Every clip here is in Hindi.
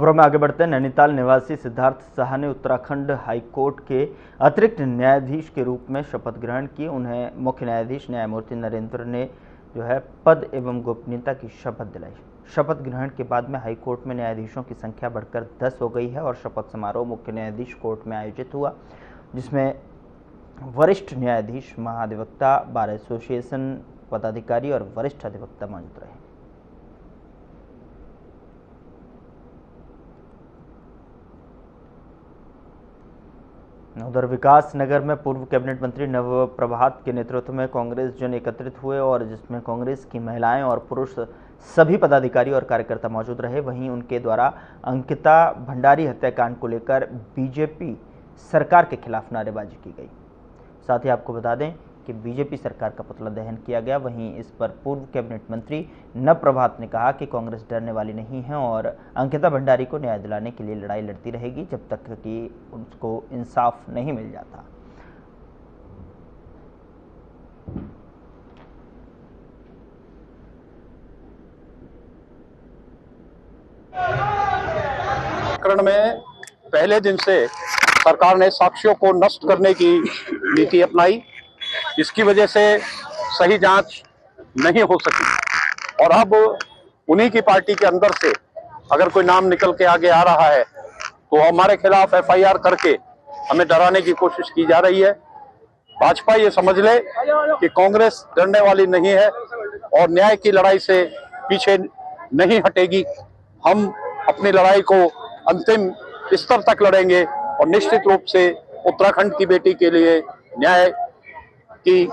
खबरों में आगे बढ़ते हैं। नैनीताल निवासी सिद्धार्थ शाह ने उत्तराखंड हाईकोर्ट के अतिरिक्त न्यायाधीश के रूप में शपथ ग्रहण की। उन्हें मुख्य न्यायाधीश न्यायमूर्ति नरेंद्र ने पद एवं गोपनीयता की शपथ दिलाई। शपथ ग्रहण के बाद में हाईकोर्ट में न्यायाधीशों की संख्या बढ़कर 10 हो गई है और शपथ समारोह मुख्य न्यायाधीश कोर्ट में आयोजित हुआ, जिसमें वरिष्ठ न्यायाधीश, महाधिवक्ता, बार एसोसिएशन पदाधिकारी और वरिष्ठ अधिवक्ता मौजूद रहे। उधर विकास नगर में पूर्व कैबिनेट मंत्री नवप्रभात के नेतृत्व में कांग्रेस जन एकत्रित हुए और जिसमें कांग्रेस की महिलाएं और पुरुष सभी पदाधिकारी और कार्यकर्ता मौजूद रहे। वहीं उनके द्वारा अंकिता भंडारी हत्याकांड को लेकर बीजेपी सरकार के खिलाफ नारेबाजी की गई। साथ ही आपको बता दें कि बीजेपी सरकार का पुतला दहन किया गया। वहीं इस पर पूर्व कैबिनेट मंत्री नवप्रभात ने कहा कि कांग्रेस डरने वाली नहीं है और अंकिता भंडारी को न्याय दिलाने के लिए लड़ाई लड़ती रहेगी जब तक कि उसको इंसाफ नहीं मिल जाता। प्रकरण में पहले दिन से सरकार ने साक्ष्यों को नष्ट करने की नीति अपनाई। इसकी वजह से सही जांच नहीं हो सकी और अब उन्हीं की पार्टी के अंदर से अगर कोई नाम निकल के आगे आ रहा है तो हमारे खिलाफ एफआईआर करके हमें डराने की कोशिश की जा रही है। भाजपा ये समझ ले कि कांग्रेस डरने वाली नहीं है और न्याय की लड़ाई से पीछे नहीं हटेगी। हम अपनी लड़ाई को अंतिम स्तर तक लड़ेंगे और निश्चित रूप से उत्तराखंड की बेटी के लिए न्याय की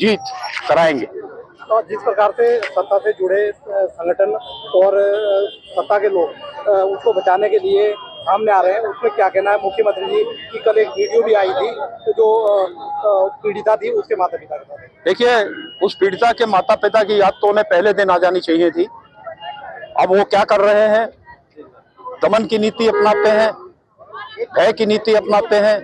जीत कराएंगे। तो जिस प्रकार से सत्ता से जुड़े संगठन और सत्ता के लोग उसको बचाने के लिए सामने आ रहे हैं, उसमें क्या कहना है मुख्यमंत्री जी की? कल एक वीडियो भी आई थी तो जो पीड़िता थी उसके माता पिता के साथ। देखिए, उस पीड़िता के माता पिता की याद तो उन्हें पहले दिन आ जानी चाहिए थी। अब वो क्या कर रहे हैं? दमन की नीति अपनाते हैं, भय की नीति अपनाते हैं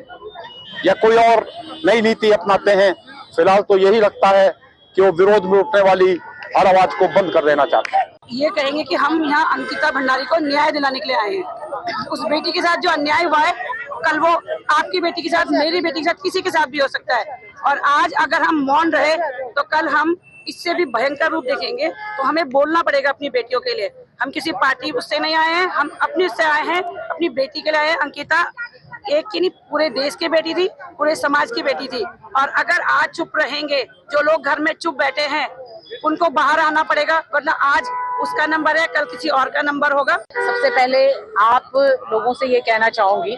या कोई और नई नीति अपनाते हैं? फिलहाल तो यही लगता है कि वो विरोध में उठने वाली हर आवाज को बंद कर देना चाहते हैं। ये कहेंगे कि हम यहाँ अंकिता भंडारी को न्याय दिलाने के लिए आए हैं। उस बेटी के साथ जो अन्याय हुआ है, कल वो आपकी बेटी के साथ, मेरी बेटी के साथ, किसी के साथ भी हो सकता है। और आज अगर हम मौन रहे तो कल हम इससे भी भयंकर रूप देखेंगे। तो हमें बोलना पड़ेगा अपनी बेटियों के लिए। हम किसी पार्टी उससे नहीं आए हैं, हम अपने से आए हैं, अपनी बेटी के लिए आए हैं। अंकिता एक की नहीं, पूरे देश की बेटी थी, पूरे समाज की बेटी थी। और अगर आज चुप रहेंगे, जो लोग घर में चुप बैठे हैं उनको बाहर आना पड़ेगा, वरना आज उसका नंबर है, कल किसी और का नंबर होगा। सबसे पहले आप लोगों से ये कहना चाहूंगी,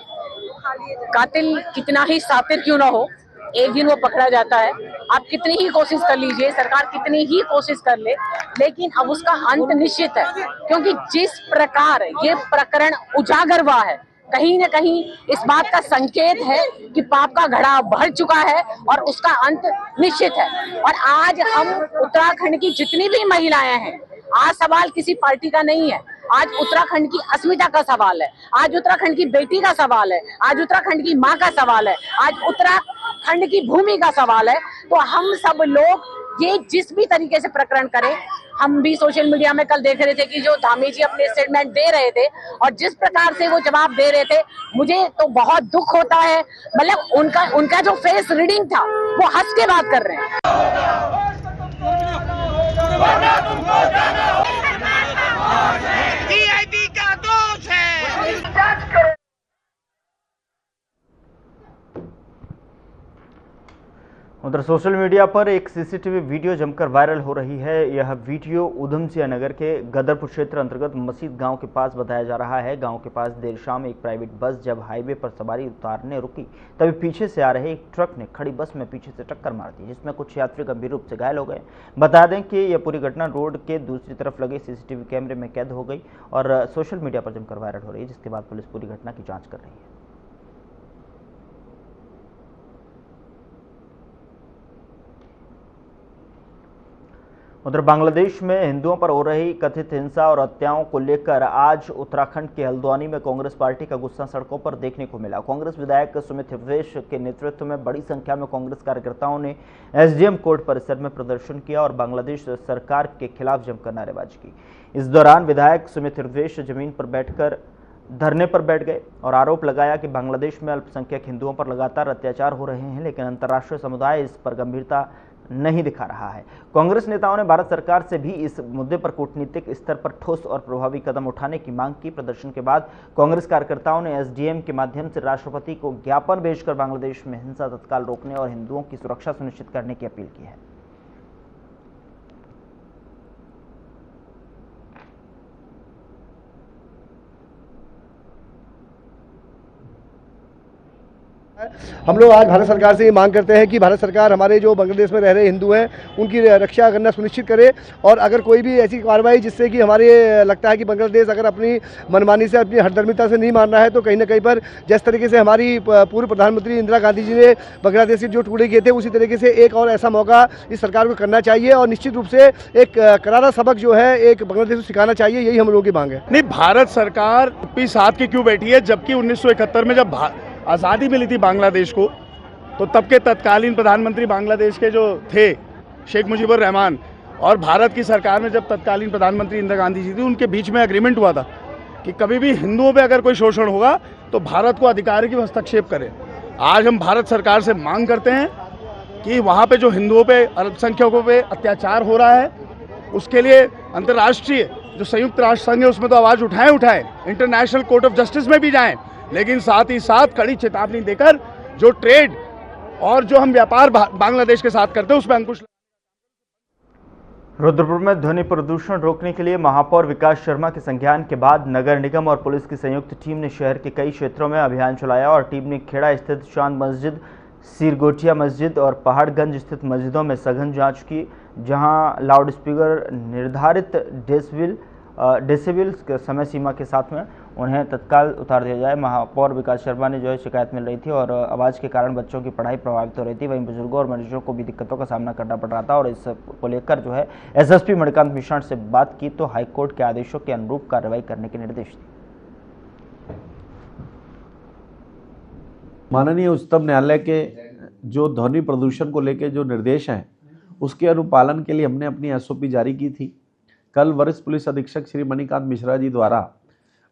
कातिल कितना ही सातिर क्यों ना हो, एक दिन वो पकड़ा जाता है। आप कितनी ही कोशिश कर लीजिए, सरकार कितनी ही कोशिश कर ले, लेकिन अब उसका अंत निश्चित है। क्योंकि जिस प्रकार ये प्रकरण उजागर हुआ है, कहीं न कहीं इस बात का संकेत है कि पाप का घड़ा भर चुका है और उसका अंत निश्चित है। और आज हम उत्तराखंड की जितनी भी महिलाएं हैं, आज सवाल किसी पार्टी का नहीं है, आज उत्तराखंड की अस्मिता का सवाल है, आज उत्तराखंड की बेटी का सवाल है, आज उत्तराखंड की माँ का सवाल है, आज उत्तराखंड की भूमि का सवाल है। तो हम सब लोग ये जिस भी तरीके से प्रकरण करें, हम भी सोशल मीडिया में कल देख रहे थे कि जो धामी जी अपने स्टेटमेंट दे रहे थे और जिस प्रकार से वो जवाब दे रहे थे, मुझे तो बहुत दुख होता है। मतलब उनका जो फेस रीडिंग था, वो हंस के बात कर रहे हैं। उधर सोशल मीडिया पर एक सीसीटीवी वीडियो जमकर वायरल हो रही है। यह वीडियो उधमसिंह नगर के गदरपुर क्षेत्र अंतर्गत मसीद गांव के पास बताया जा रहा है। गांव के पास देर शाम एक प्राइवेट बस जब हाईवे पर सवारी उतारने रुकी, तभी पीछे से आ रहे एक ट्रक ने खड़ी बस में पीछे से टक्कर मार दी, जिसमें कुछ यात्री गंभीर रूप से घायल हो गए। बता दें कि यह पूरी घटना रोड के दूसरी तरफ लगे सीसीटीवी कैमरे में कैद हो गई और सोशल मीडिया पर जमकर वायरल हो रही है, जिसके बाद पुलिस पूरी घटना की जाँच कर रही है। उधर बांग्लादेश में हिंदुओं पर हो रही कथित हिंसा और हत्याओं को लेकर आज उत्तराखंड के हल्द्वानी में कांग्रेस पार्टी का गुस्सा सड़कों पर देखने को मिला। कांग्रेस विधायक सुमित हिरवेश के नेतृत्व में बड़ी संख्या में कांग्रेस कार्यकर्ताओं ने एसडीएम कोर्ट परिसर में प्रदर्शन किया और बांग्लादेश सरकार के खिलाफ जमकर नारेबाजी की। इस दौरान विधायक सुमित हिरवेश जमीन पर बैठकर धरने पर बैठ गए और आरोप लगाया कि बांग्लादेश में अल्पसंख्यक हिंदुओं पर लगातार अत्याचार हो रहे हैं, लेकिन अंतर्राष्ट्रीय समुदाय इस पर गंभीरता नहीं दिखा रहा है। कांग्रेस नेताओं ने भारत सरकार से भी इस मुद्दे पर कूटनीतिक स्तर पर ठोस और प्रभावी कदम उठाने की मांग की। प्रदर्शन के बाद कांग्रेस कार्यकर्ताओं ने एसडीएम के माध्यम से राष्ट्रपति को ज्ञापन भेजकर बांग्लादेश में हिंसा तत्काल रोकने और हिंदुओं की सुरक्षा सुनिश्चित करने की अपील की है। हम लोग आज भारत सरकार से ये मांग करते हैं कि भारत सरकार हमारे जो बांग्लादेश में रह रहे हिंदू हैं उनकी रक्षा करना सुनिश्चित करे, और अगर कोई भी ऐसी कार्रवाई जिससे कि हमारे लगता है कि बांग्लादेश अगर अपनी मनमानी से, अपनी हठधर्मिता से नहीं मान रहा है, तो कहीं ना कहीं पर जिस तरीके से हमारी पूर्व प्रधानमंत्री इंदिरा गांधी जी ने बांग्लादेश के जो टुकड़े किए थे, उसी तरीके से एक और ऐसा मौका इस सरकार को करना चाहिए और निश्चित रूप से एक करारा सबक जो है एक बांग्लादेश को सिखाना चाहिए। यही हम लोगों की मांग है। नहीं, भारत सरकार साथ की क्यों बैठी है, जबकि 1971 में जब आज़ादी मिली थी बांग्लादेश को, तो तब के तत्कालीन प्रधानमंत्री बांग्लादेश के जो थे शेख मुजीबुर रहमान और भारत की सरकार में जब तत्कालीन प्रधानमंत्री इंदिरा गांधी जी थी, उनके बीच में एग्रीमेंट हुआ था कि कभी भी हिंदुओं पे अगर कोई शोषण होगा तो भारत को अधिकार की हस्तक्षेप करे। आज हम भारत सरकार से मांग करते हैं कि वहाँ पे जो हिंदुओं पे, अल्पसंख्यकों पे अत्याचार हो रहा है, उसके लिए अंतर्राष्ट्रीय जो संयुक्त राष्ट्र संघ है उसमें तो आवाज़ उठाएं, इंटरनेशनल कोर्ट ऑफ जस्टिस में भी जाएं, लेकिन साथ ही साथ कड़ी चेतावनी देकर जो ट्रेड और जो हम व्यापार बांग्लादेश के साथ करते हैं उसमें अंकुश। रुद्रपुर में ध्वनि प्रदूषण रोकने के लिए महापौर विकास शर्मा के संज्ञान के बाद नगर निगम और पुलिस की संयुक्त टीम ने शहर के कई क्षेत्रों में अभियान चलाया और टीम ने खेड़ा स्थित चांद मस्जिद, सिरगोटिया मस्जिद और पहाड़गंज स्थित मस्जिदों में सघन जांच की, जहां लाउडस्पीकर निर्धारित डेसिबल समय सीमा के साथ में उन्हें तत्काल उतार दिया जाए। महापौर विकास शर्मा ने जो है शिकायत मिल रही थी और आवाज़ के कारण बच्चों की पढ़ाई प्रभावित हो रही थी, वहीं बुजुर्गों और मरीजों को भी दिक्कतों का सामना करना पड़ रहा था और इस को लेकर जो है एसएसपी मणिकांत मिश्रा से बात की तो हाईकोर्ट के आदेशों के अनुरूप कार्रवाई करने के निर्देश दिए। माननीय उच्चतम न्यायालय के जो ध्वनि प्रदूषण को लेकर जो निर्देश हैं उसके अनुपालन के लिए हमने अपनी एसओपी जारी की थी। कल वरिष्ठ पुलिस अधीक्षक श्री मणिकांत मिश्रा जी द्वारा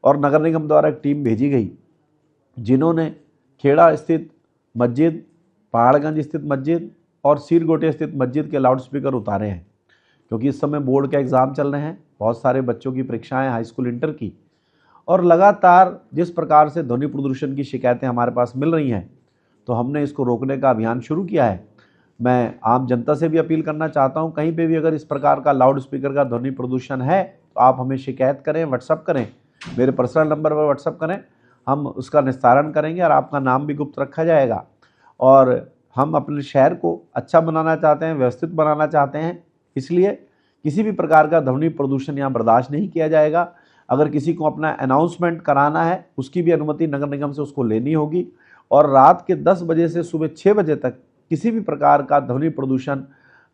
और नगर निगम द्वारा एक टीम भेजी गई, जिन्होंने खेड़ा स्थित मस्जिद, पहाड़गंज स्थित मस्जिद और सिरगोटे स्थित मस्जिद के लाउडस्पीकर उतारे हैं, क्योंकि इस समय बोर्ड के एग्ज़ाम चल रहे हैं, बहुत सारे बच्चों की परीक्षाएं हाई स्कूल इंटर की, और लगातार जिस प्रकार से ध्वनि प्रदूषण की शिकायतें हमारे पास मिल रही हैं, तो हमने इसको रोकने का अभियान शुरू किया है। मैं आम जनता से भी अपील करना चाहता हूं, कहीं पे भी अगर इस प्रकार का लाउड स्पीकर का ध्वनि प्रदूषण है तो आप हमें शिकायत करें, व्हाट्सअप करें, मेरे पर्सनल नंबर पर व्हाट्सअप करें, हम उसका निस्तारण करेंगे और आपका नाम भी गुप्त रखा जाएगा। और हम अपने शहर को अच्छा बनाना चाहते हैं, व्यवस्थित बनाना चाहते हैं, इसलिए किसी भी प्रकार का ध्वनि प्रदूषण यहाँ बर्दाश्त नहीं किया जाएगा। अगर किसी को अपना अनाउंसमेंट कराना है उसकी भी अनुमति नगर निगम से उसको लेनी होगी, और रात के 10 बजे से सुबह 6 बजे तक किसी भी प्रकार का ध्वनि प्रदूषण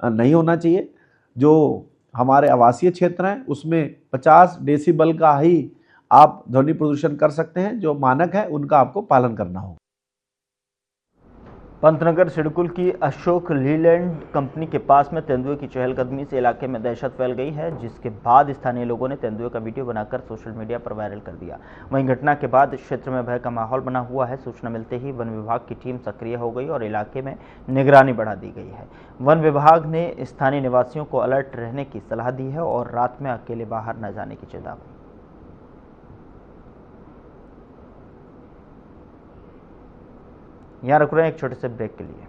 नहीं होना चाहिए। जो हमारे आवासीय क्षेत्र हैं उसमें 50 डेसिबल का ही आप ध्वनि प्रदूषण कर सकते हैं, जो मानक है उनका आपको पालन करना होगा। पंतनगर सिडकुल की अशोक लीलैंड कंपनी के पास में तेंदुए की चहलकदमी से इलाके में दहशत फैल गई है, जिसके बाद स्थानीय लोगों ने तेंदुए का वीडियो बनाकर सोशल मीडिया पर वायरल कर दिया। वहीं घटना के बाद क्षेत्र में भय का माहौल बना हुआ है। सूचना मिलते ही वन विभाग की टीम सक्रिय हो गई और इलाके में निगरानी बढ़ा दी गई है। वन विभाग ने स्थानीय निवासियों को अलर्ट रहने की सलाह दी है और रात में अकेले बाहर न जाने की चेतावनी। यहाँ रुक रहे हैं एक छोटे से ब्रेक के लिए।